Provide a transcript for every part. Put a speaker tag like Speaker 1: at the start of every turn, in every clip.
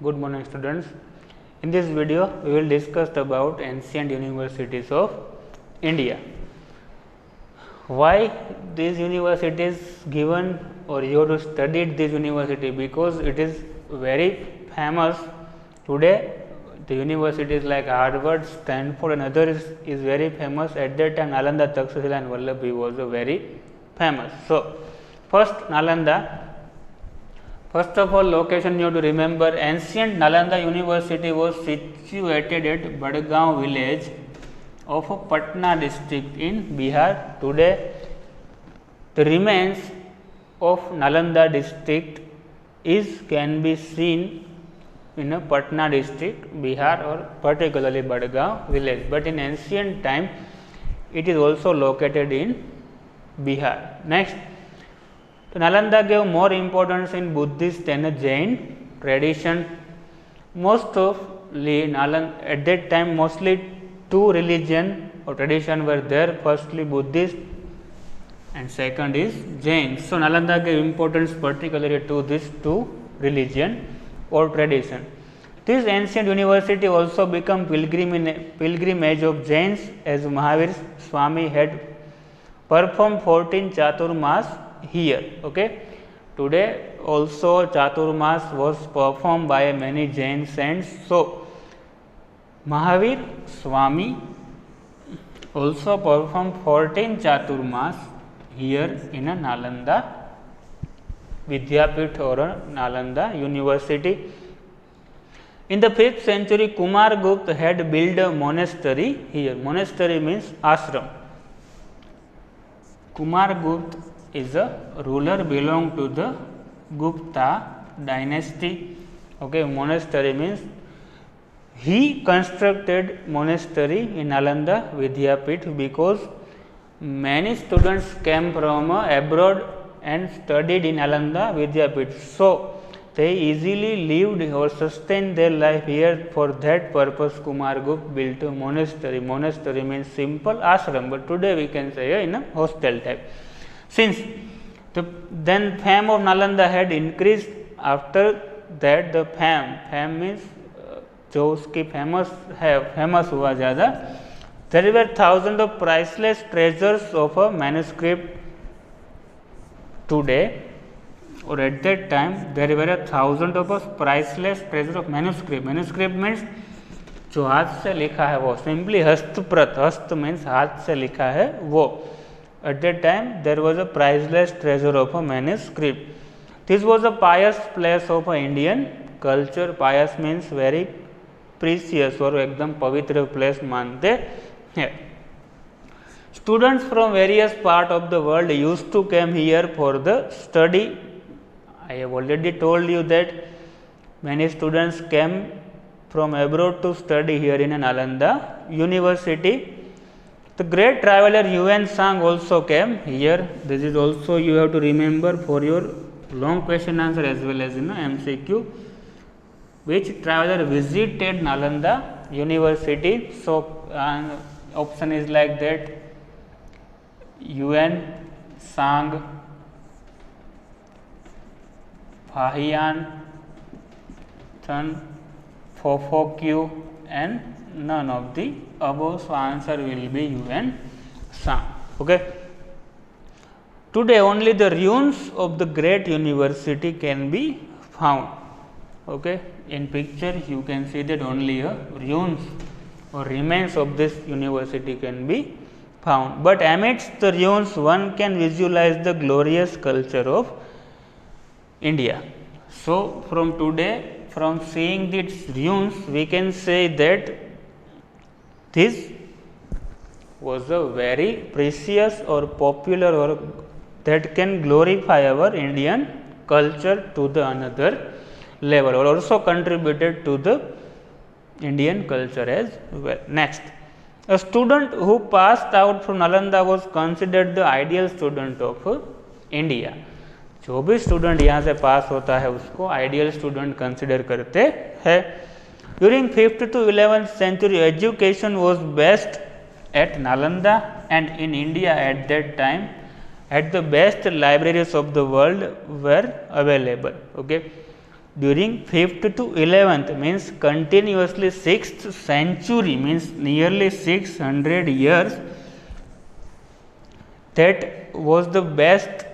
Speaker 1: Good morning students. In this video we will discuss about ancient universities of India. Why these universities given or you have to study this university, because it is very famous today. The universities like Harvard, Stanford and others is very famous. At that time Nalanda, Takshashila and Vallabhi was very famous. So first Nalanda. First of all, location you have to remember. Ancient Nalanda University was situated at Badgaon village of Patna district in Bihar. Today, the remains of Nalanda district can be seen in a Patna district, Bihar, or particularly Badgaon village. But in ancient time, it is also located in Bihar. Next. So, Nalanda gave more importance in Buddhist and Jain tradition. Most of Nalanda at that time, mostly two religion or tradition were there. Firstly Buddhist and second is Jain. So, Nalanda gave importance particularly to these two religion or tradition. This ancient university also became pilgrimage of Jains, as Mahavir Swami had performed 14 Chaturmas here. Okay. Today also Chaturmas was performed by many Jain saints. So, Mahavir Swami also performed 14 Chaturmas here in a Nalanda Vidyapith or a Nalanda University. In the 5th century, Kumar Gupta had built a monastery here. Monastery means ashram. Kumar Gupta is a ruler belong to the Gupta dynasty. Okay, monastery means he constructed monastery in Nalanda Vidyapith because many students came from abroad and studied in Nalanda Vidyapith. So, they easily lived or sustained their life here. For that purpose, Kumar Gupta built a monastery. Monastery means simple ashram, but today we can say in a hostel type. Since then fame of Nalanda had increased, after that the fame means जो उसकी famous हुआ ज़्यादा. There were thousands of priceless treasures of a manuscript today, or at that time there were a thousand of a priceless treasure of manuscript. Manuscript means जो हाथ से लिखा है वो, simply हस्तप्रत. हस्त means हाथ से लिखा है वो. At that time there was a priceless treasure of a manuscript. This was a pious place of a Indian culture. Pious means very precious or एकदम पवित्र place मानते हैं. Students from various parts of the world used to come here for the study. I have already told you that many students came from abroad to study here in Nalanda University. The great traveler Yuan Sang also came here. This is also you have to remember for your long question answer as well as in MCQ. Which traveler visited Nalanda University? So, option is like that: Yuan Sang, Fahian, Chan, Fofokyu, and none of the above. So, answer will be Yuan Sang. Okay. Today only the ruins of the great university can be found. Okay. In picture you can see that only ruins or remains of this university can be found. But amidst the ruins one can visualize the glorious culture of India. So, from today, from seeing these ruins, we can say that this was a very precious or popular or that can glorify our Indian culture to the another level, or also contributed to the Indian culture as well. Next, a student who passed out from Nalanda was considered the ideal student of India. जो भी student यहाँ से पास होता है उसको ideal student consider करते हैं. During 5th to 11th century education was best at Nalanda and in India at that time at the best libraries of the world were available. Okay. during 5th to 11th means continuously 6th century means nearly 600 years. That was the best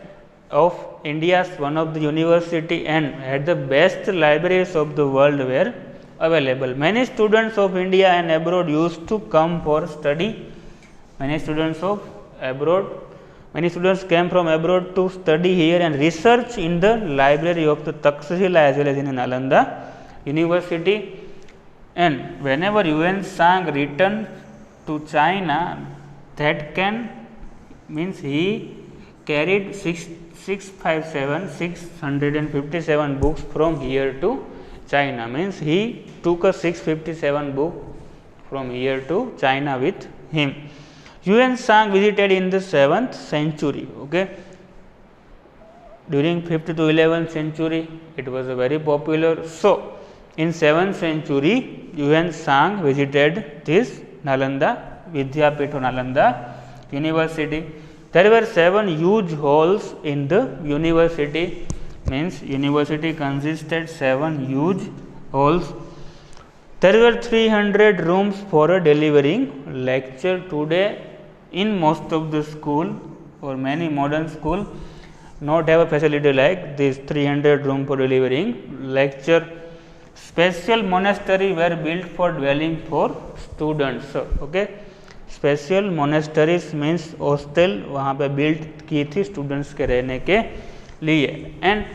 Speaker 1: of India's one of the university and had the best libraries of the world were available. Many students of India and abroad used to come for study. Many students came from abroad to study here and research in the library of the Takshashila as well as in Nalanda University. And whenever Yuan Shang returned to China, that can means he carried 657 books from here to China, means he took a 657 book from here to China with him. Yuan Shang visited in the 7th century. Okay. During 5th to 11th century, it was a very popular. So, in 7th century, Yuan Shang visited this Nalanda, Vidyapita Nalanda University. There were 7 huge halls in the university, means university consisted 7 huge halls. There were 300 rooms for delivering lecture. Today, in most of the school or many modern school, not have a facility like this 300 room for delivering lecture. Special monastery were built for dwelling for students. Okay. Special monasteries means hostel वहाँ पे build की थी students के रहने के लिए. And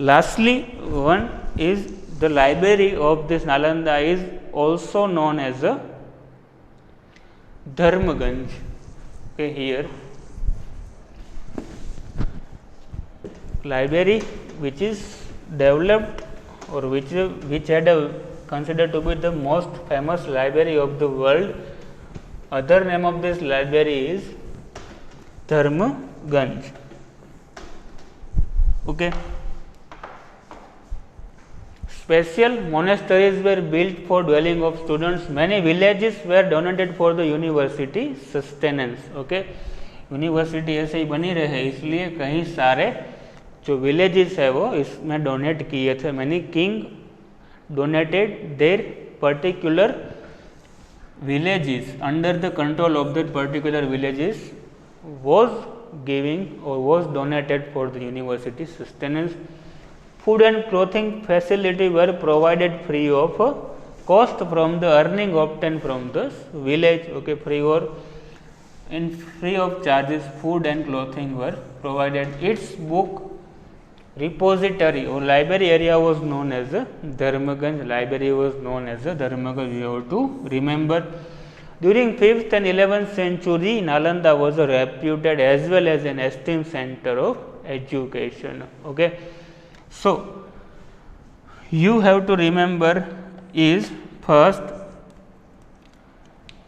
Speaker 1: lastly one is the library of this Nalanda is also known as a Dharmaganj. Okay, here library which is developed or which had considered to be the most famous library of the world. Other name of this library is Dharmaganj. Okay. Special monasteries were built for dwelling of students. Many villages were donated for the university sustenance. Okay. University ऐसे ही बनी रहे इसलिए कहीं सारे जो villages है वो इसमें डोनेट किए थे. Many king donated there particular villages under the control of that particular villages was giving or was donated for the university sustenance. Food and clothing facility were provided free of cost from the earning obtained from the village. Okay, free of charges food and clothing were provided. Its book repository or library area was known as the Dharmaganj. Library was known as the Dharmaganj. You have to remember. During 5th and 11th century, Nalanda was a reputed as well as an esteemed center of education. Okay. So, you have to remember is first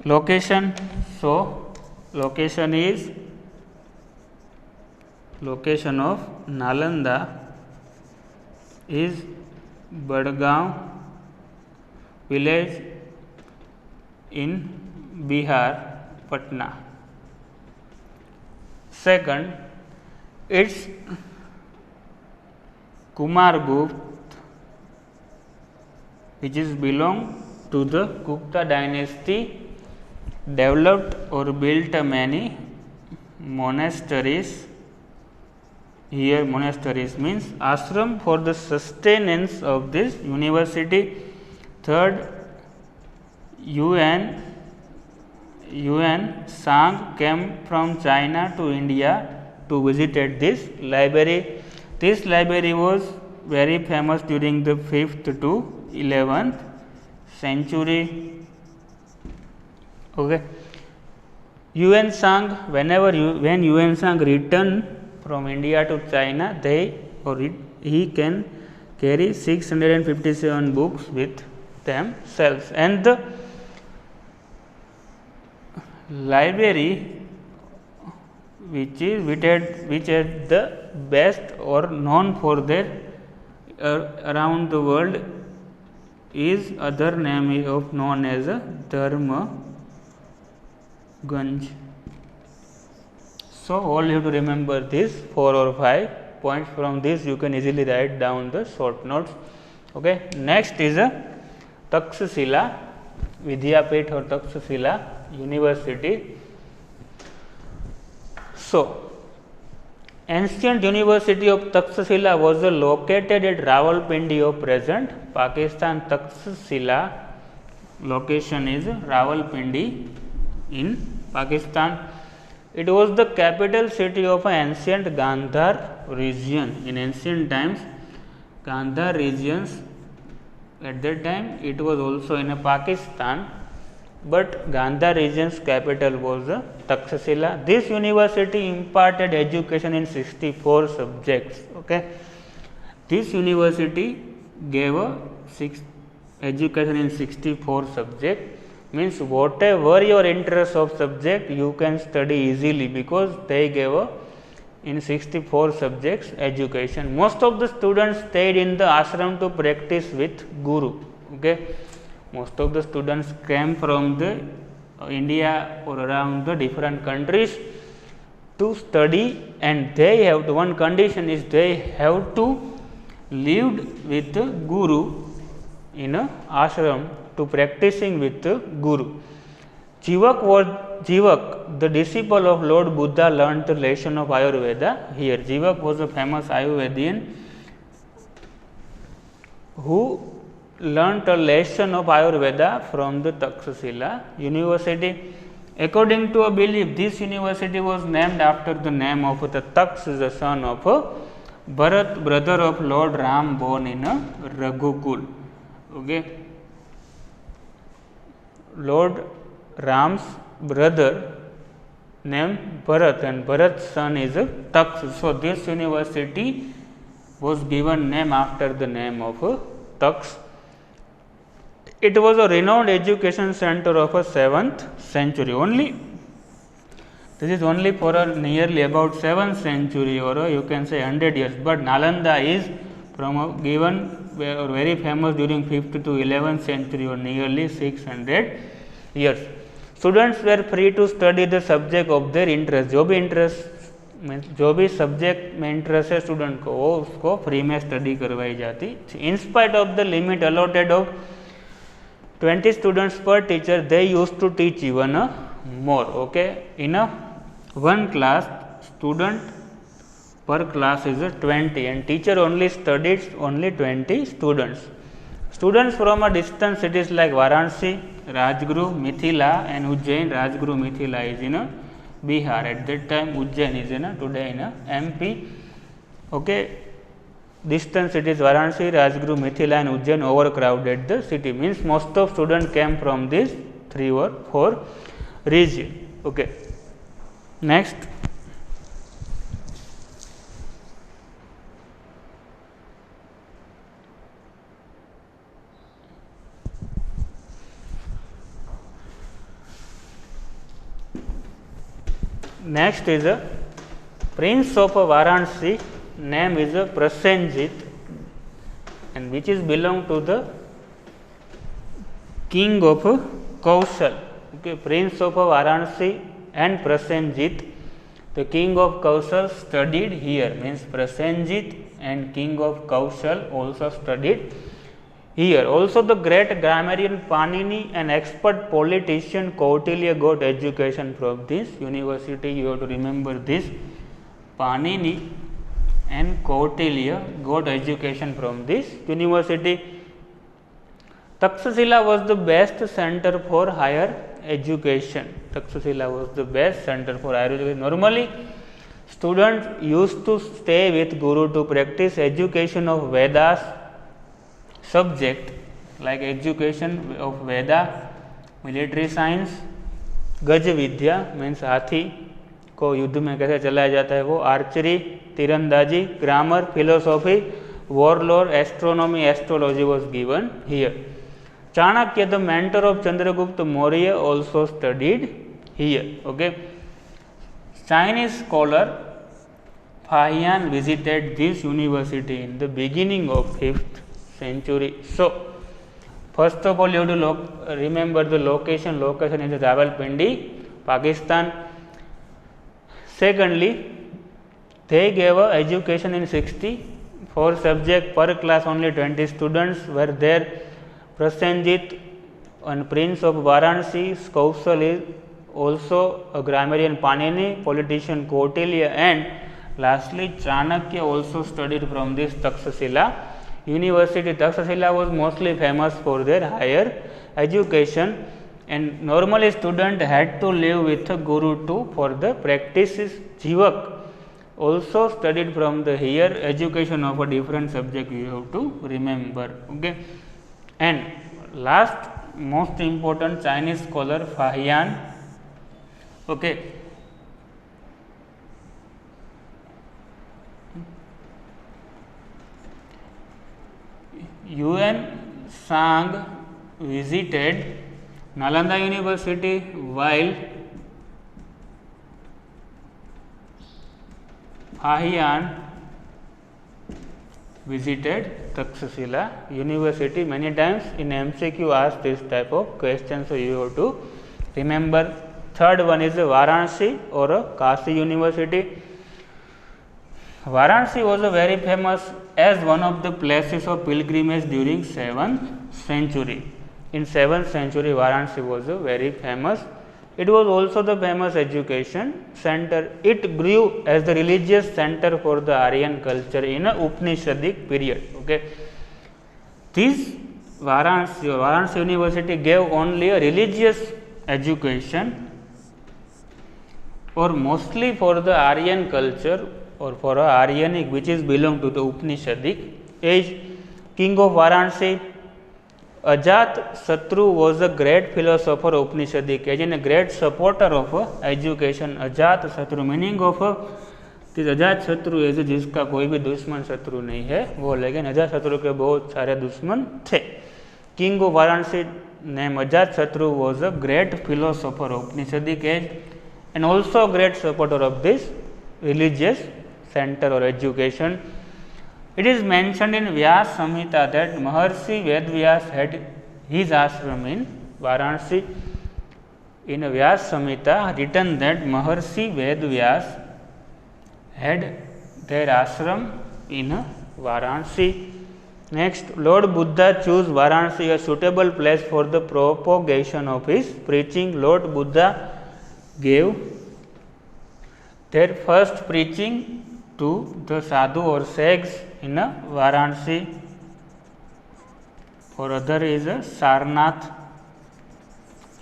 Speaker 1: location. So, location is location of Nalanda is Badgaon village in Bihar, Patna. Second, its Kumargupta, which is belong to the Gupta dynasty, developed or built many monasteries. Here monasteries means ashram for the sustenance of this university. Third, Yuan Shang came from China to India to visit this library. This library was very famous during the 5th to 11th century. Okay. Yuan Shang, when Yuan Shang returned from India to China, he can carry 657 books with themselves. And the library which had the best or known for their around the world is other name of known as Dharmaganj. So, all you have to remember this 4 or 5 points. From this you can easily write down the short notes. Okay, next is a Takshashila Vidyapith or Takshashila University. So, ancient University of Takshashila was located at Rawalpindi of present Pakistan. Takshashila location is Rawalpindi in Pakistan. It was the capital city of ancient Gandhar region. In ancient times, Gandhar regions, at that time it was also in Pakistan, but Gandhar region's capital was Takshashila. This university imparted education in 64 subjects. Okay, this university gave education in 64 subjects. Means whatever your interest of subject you can study easily, because they gave in 64 subjects education. Most of the students stayed in the ashram to practice with Guru. Okay, most of the students came from the India or around the different countries to study, and they have to, one condition is they have to live with the Guru in a ashram to practicing with the Guru. Jivak, the disciple of Lord Buddha, learned the lesson of Ayurveda here. Jivak was a famous Ayurvedian who learnt a lesson of Ayurveda from the Takshashila University. According to a belief, this university was named after the name of the Taksh, the son of Bharat, brother of Lord Ram, born in Raghukul. Okay. Lord Ram's brother named Bharat, and Bharat's son is Taksh. So, this university was given name after the name of Taksh. It was a renowned education center of a 7th century. This is only for nearly about 7th century, or you can say 100 years. But Nalanda is from given very famous during 5th to 11th century, or nearly 600 years. Students were free to study the subject of their interest. जो भी subject में interest है student को, वो उसको free में study करवाई जाती. In spite of the limit allotted of 20 students per teacher, they used to teach even more. Okay, in one class, student per class is 20, and teacher only studied only 20 students. Students from a distant cities like Varanasi, Rajguru, Mithila and Ujjain. Rajguru, Mithila is in Bihar. At that time, Ujjain is in today in MP. Okay, distant cities Varanasi, Rajguru, Mithila and Ujjain overcrowded the city. Means most of students came from these 3 or 4 regions. Okay. Next. Next is a Prince of Varanasi, name is Prasenjit, and which is belong to the king of Kaushal. Okay, Prince of Varanasi and Prasenjit, the king of Kaushal studied here. Means Prasenjit and king of Kaushal also studied here. Also the great grammarian Panini and expert politician Kautilya got education from this university. You have to remember this. Panini and Kautilya got education from this university. Takshashila was the best center for higher education. Takshashila was the best center for higher education. Normally, students used to stay with Guru to practice education of Vedas subject, like education of Veda, military science, गज विद्या means हाथी को युद्ध में कैसे चलाया जाता है वो, आर्चरी, तीरंदाजी, grammar, philosophy, war lore, astronomy, astrology was given here. Chanakya the mentor of Chandragupta Maurya also studied here. Okay. Chinese scholar Fahian visited this university in the beginning of 5th century. So, first of all you have to remember the location. Location is Rawalpindi, Pakistan. Secondly, they gave education in 4 subjects per class, only 20 students were there. Prasenjit and Prince of Varanasi, Kaushal is also a grammarian Panini, politician Kautilya, and lastly Chanakya also studied from this Takshashila University. Takshashila was mostly famous for their higher education, and normally student had to live with a guru too for the practices. Jivak also studied from the higher education of a different subject, you have to remember. Okay. And last most important, Chinese scholar Fahian. Okay. Yuan Shang visited Nalanda University while Fahian visited Takshashila University. Many times in MCQ asked this type of question, so you have to remember. Third one is Varanasi or Kashi University. Varanasi was a very famous as one of the places of pilgrimage during 7th century. In 7th century, Varanasi was a very famous. It was also the famous education center. It grew as the religious center for the Aryan culture in a Upanishadic period. Okay. This Varanasi University gave only a religious education, or mostly for the Aryan culture or for a Aryanic, which is belong to the Upanishadic age. King of Varanasi Ajat Satru was a great philosopher of Upanishadic age and a great supporter of education. Ajat Satru meaning of this अजात शत्रु है जिसका कोई भी दुश्मन शत्रु नहीं है वो, लेकिन अजात शत्रु के बहुत सारे दुश्मन थे. King of Varanasi named Ajat Satru was a great philosopher of Upanishadic age and also a great supporter of this religious center or education. It is mentioned in Vyas Samhita that Maharshi Vedvyas had his ashram in Varanasi. In Vyas Samhita written that Maharshi Vedvyas had their ashram in Varanasi. Next, Lord Buddha chose Varanasi a suitable place for the propagation of his preaching. Lord Buddha gave their first preaching to the sadhu or sages in Varanasi. For other is Sarnath.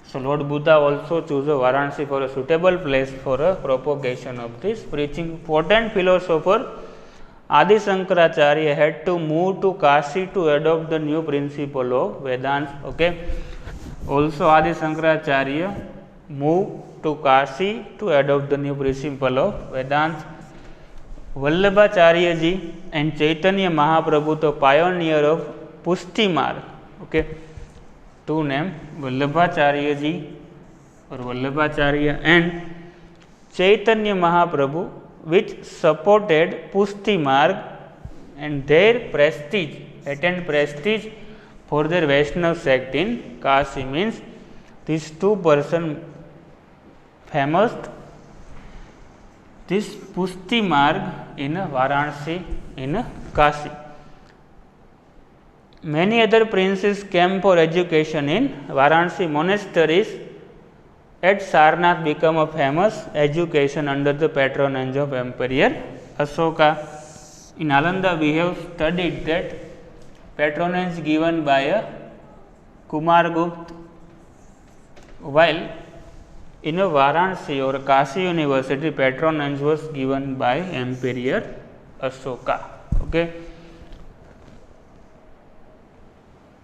Speaker 1: So Lord Buddha also chose Varanasi for a suitable place for a propagation of this preaching. Important philosopher Adi Shankaracharya had to move to Kashi to adopt the new principle of Vedanta. Okay. Also Adi Shankaracharya moved to Kashi to adopt the new principle of Vedanta. Vallabhacharya ji and Chaitanya Mahaprabhu, the pioneer of Pushti Marg. Okay. Two names, Vallabhacharya ji or Vallabhacharya and Chaitanya Mahaprabhu, which supported Pushti Marg, and their prestige, attained prestige for their Vaishnava sect in Kashi. Means these two persons famous this Pushti Marg in Varanasi in Kashi. Many other princes came for education in Varanasi. Monasteries at Sarnath became a famous education under the patronage of Emperor Ashoka. In Nalanda we have studied that patronage given by Kumargupta, while in Varanasi or Kashi University patronage was given by Emperor Ashoka. Okay.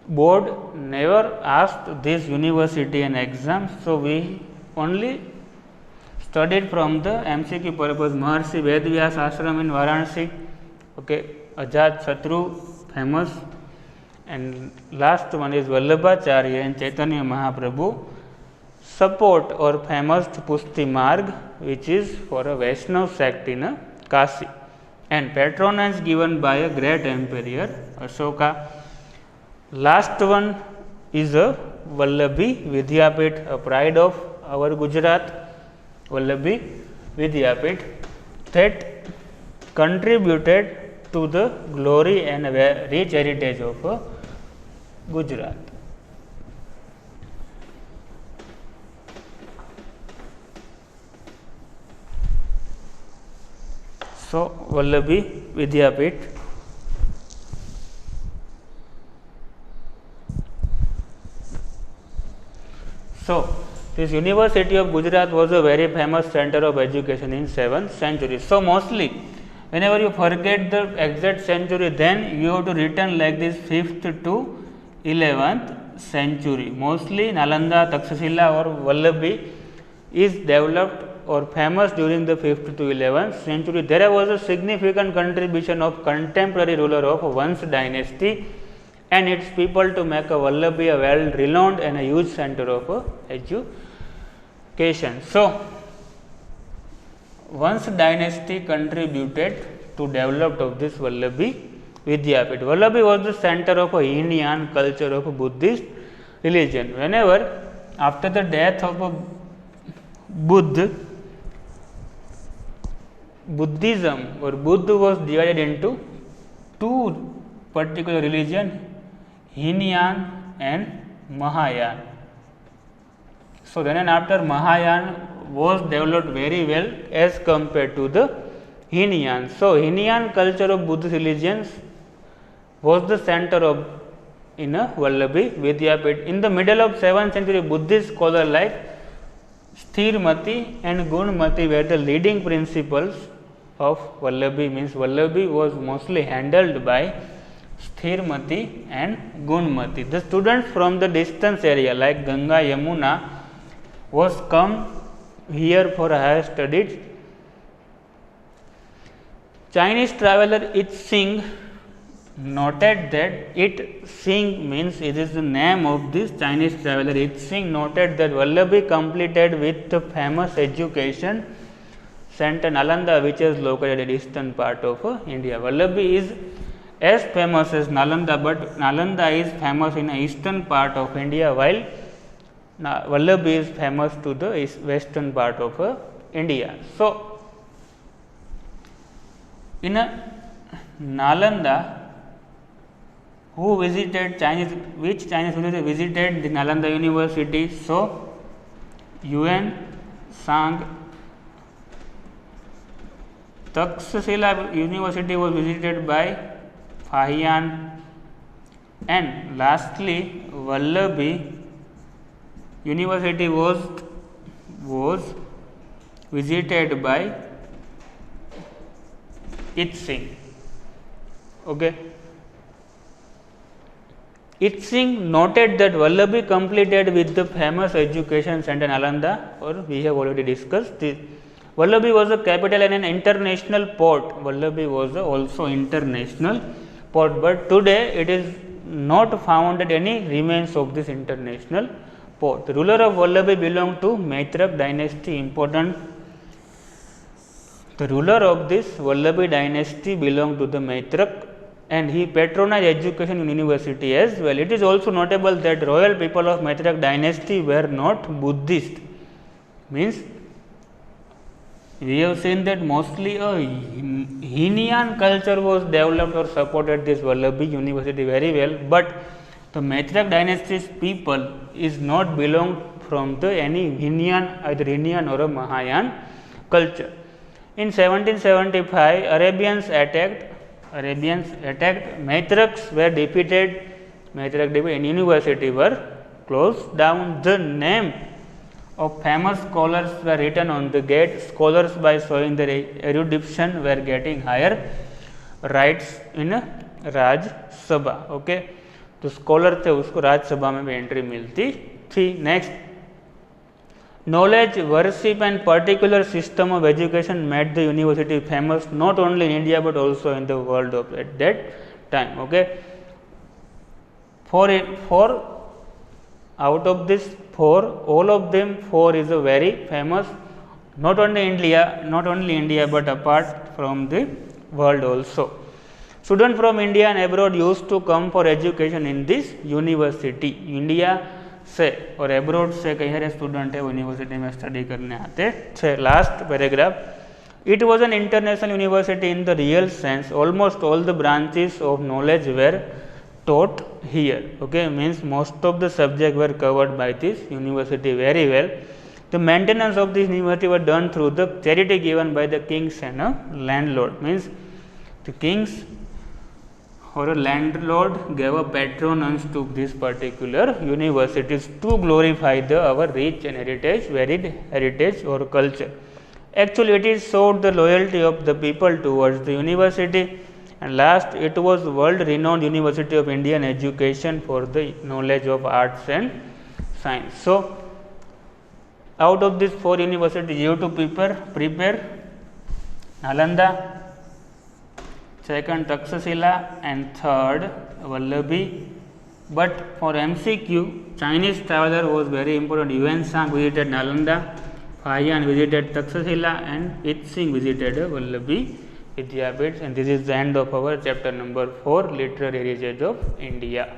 Speaker 1: Board never asked this university an exam, so we only studied from the MCQ purpose. Maharshi Vedvyas ashram in Varanasi. Okay. Ajat Satru famous, and last one is Vallabhacharya and Chaitanya Mahaprabhu support or famous Pushti Marg, which is for a Vaishnava sect in Kashi, and patronage given by a great emperor Ashoka. Last one is a Vallabhi Vidyapit, a pride of our Gujarat, Vallabhi Vidyapit, that contributed to the glory and rich heritage of Gujarat. So, Vallabhi Vidyapith. So, this University of Gujarat was a very famous center of education in 7th century. So, mostly whenever you forget the exact century, then you have to return like this 5th to 11th century. Mostly Nalanda, Takshashila or Vallabhi is developed or famous during the 5th to 11th century. There was a significant contribution of contemporary ruler of Vansh dynasty and its people to make a Vallabhi a well renowned and a huge center of education. So, Vansh dynasty contributed to development of this Vallabhi Vidyapith. Vallabhi was the center of a Hinayan culture of a Buddhist religion. Whenever after the death of a Buddhism or Buddha was divided into two particular religion, Hinayan and Mahayana. So, then and after Mahayana was developed very well as compared to the Hinayan. So, Hinayan culture of Buddhist religions was the center of in a Vallabhi Vidyapith. In the middle of 7th century, Buddhist scholars like Sthirmati and Gunmati were the leading principles of Vallabhi. Means Vallabhi was mostly handled by Sthirmati and Gunmati. The students from the distance area like Ganga, Yamuna was come here for higher studies. Chinese traveler It Sing noted that It Sing means it is the name of this Chinese traveler. It Sing noted that Vallabhi completed with the famous education center Nalanda, which is located in eastern part of India. Vallabhi is as famous as Nalanda, but Nalanda is famous in the eastern part of India, while Vallabhi is famous to the western part of India. So, in Nalanda, who visited which Chinese visitor visited the Nalanda University? So, Yuan Sang. Takshashila University was visited by Fahian, and lastly Vallabhi University was visited by It Sing. Okay. It Sing noted that Vallabhi completed with the famous education center Nalanda, or we have already discussed this. Vallabhi was a capital and an international port. Vallabhi was also international port, but today it is not found that any remains of this international port. The ruler of Vallabhi belonged to Maitrak dynasty. Important. The ruler of this Vallabhi dynasty belonged to the Maitrak, and he patronized education in university as well. It is also notable that royal people of Maitrak dynasty were not Buddhist. Means we have seen that mostly a Hinayan culture was developed or supported this Vallabhi University very well, but the Maitrak dynasty's people is not belonged from the any Hinayan, either Hinayan or a Mahayan culture. In 1775, Arabians attacked. Maitraks were defeated. And university were closed down. The name of famous scholars were written on the gate. Scholars, by showing their erudition, were getting higher rights in Raj Sabha. Okay, तो scholar थे उसको राज्यसभा में भी entry मिलती थी. Next, knowledge, worship and particular system of education made the university famous not only in India but also in the world of at that time. Okay. Four out of this four, all of them four is a very famous not only India but apart from the world also. Students from India and abroad used to come for education in this university. India से और abroad से कई सारे student है university में study करने आते थे. Last paragraph, It was an international university in the real sense. Almost all the branches of knowledge were taught here. Okay, means most of the subjects were covered by this university very well. The maintenance of this university was done through the charity given by the kings and a landlord. Means the kings or a landlord gave a patronage to this particular universities to glorify our rich and varied heritage or culture. Actually, it is showed the loyalty of the people towards the university, and last it was world renowned University of Indian education for the knowledge of arts and science. So, out of these 4 universities you have to prepare Nalanda, second Takshashila and third Vallabhi. But for MCQ, Chinese traveler was very important. Yuan Shang visited Nalanda, Fayan visited Takshashila and It Singh visited Vallabhi Vidyapeeth, and this is the end of our chapter number 4, Literary Heritage of India.